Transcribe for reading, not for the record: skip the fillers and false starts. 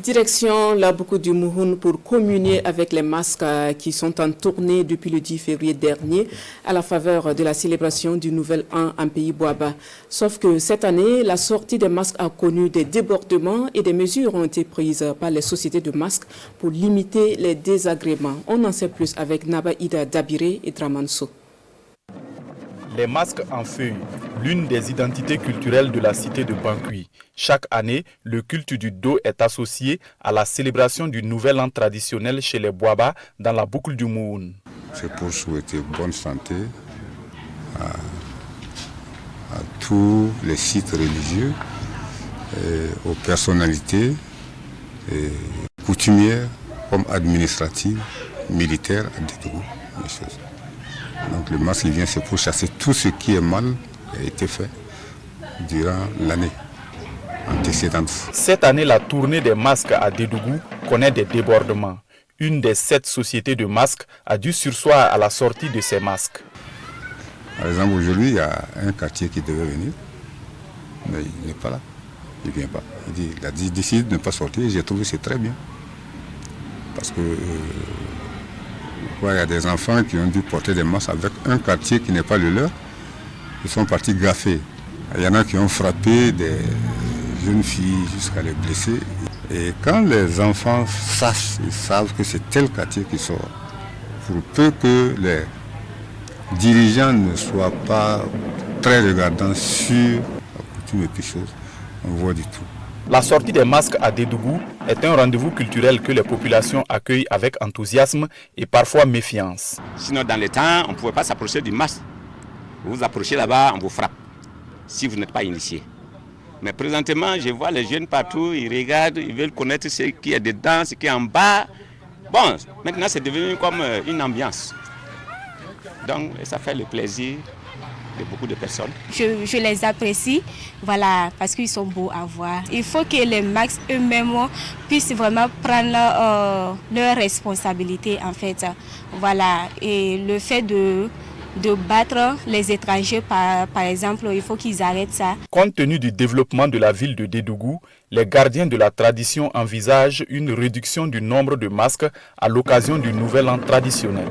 Direction la Boucle du Mouhoun pour communier avec les masques qui sont en tournée depuis le 10 février dernier à la faveur de la célébration du Nouvel An en pays Boaba. Sauf que cette année, la sortie des masques a connu des débordements et des mesures ont été prises par les sociétés de masques pour limiter les désagréments. On en sait plus avec Naba Ida Dabiré et Dramanso. Les masques en feuilles, l'une des identités culturelles de la cité de Bankui. Chaque année, le culte du dos est associé à la célébration du Nouvel An traditionnel chez les Boaba dans la boucle du Mouhoun. C'est pour souhaiter bonne santé à tous les sites religieux, et aux personnalités et coutumières comme administratives, militaires, à Dédougou, les choses. Donc le masque vient, c'est pour chasser tout ce qui est mal a été fait durant l'année antécédente. Cette année, la tournée des masques à Dédougou connaît des débordements. Une des 7 sociétés de masques a dû surseoir à la sortie de ces masques. Par exemple, aujourd'hui, il y a un quartier qui devait venir, mais il n'est pas là. Il ne vient pas. Il a décidé de ne pas sortir et j'ai trouvé que c'est très bien. Parce que il y a des enfants qui ont dû porter des masques avec un quartier qui n'est pas le leur. Ils sont partis gaffer. Il y en a qui ont frappé des jeunes filles jusqu'à les blesser. Et quand les enfants ils savent que c'est tel quartier qui sort, pour peu que les dirigeants ne soient pas très regardants sur la coutume et puis choses, on voit du tout. La sortie des masques à Dédougou est un rendez-vous culturel que les populations accueillent avec enthousiasme et parfois méfiance. Sinon, dans le temps, on ne pouvait pas s'approcher du masque. Vous vous approchez là-bas, on vous frappe, si vous n'êtes pas initié. Mais présentement, je vois les jeunes partout, ils regardent, ils veulent connaître ce qui est dedans, ce qui est en bas. Bon, maintenant c'est devenu comme une ambiance. Donc, ça fait le plaisir de beaucoup de personnes. Je les apprécie, voilà, parce qu'ils sont beaux à voir. Il faut que les masques eux-mêmes puissent vraiment prendre leurs responsabilités, en fait. Voilà, et le fait de battre les étrangers, par exemple, il faut qu'ils arrêtent ça. Compte tenu du développement de la ville de Dédougou, les gardiens de la tradition envisagent une réduction du nombre de masques à l'occasion du Nouvel An traditionnel.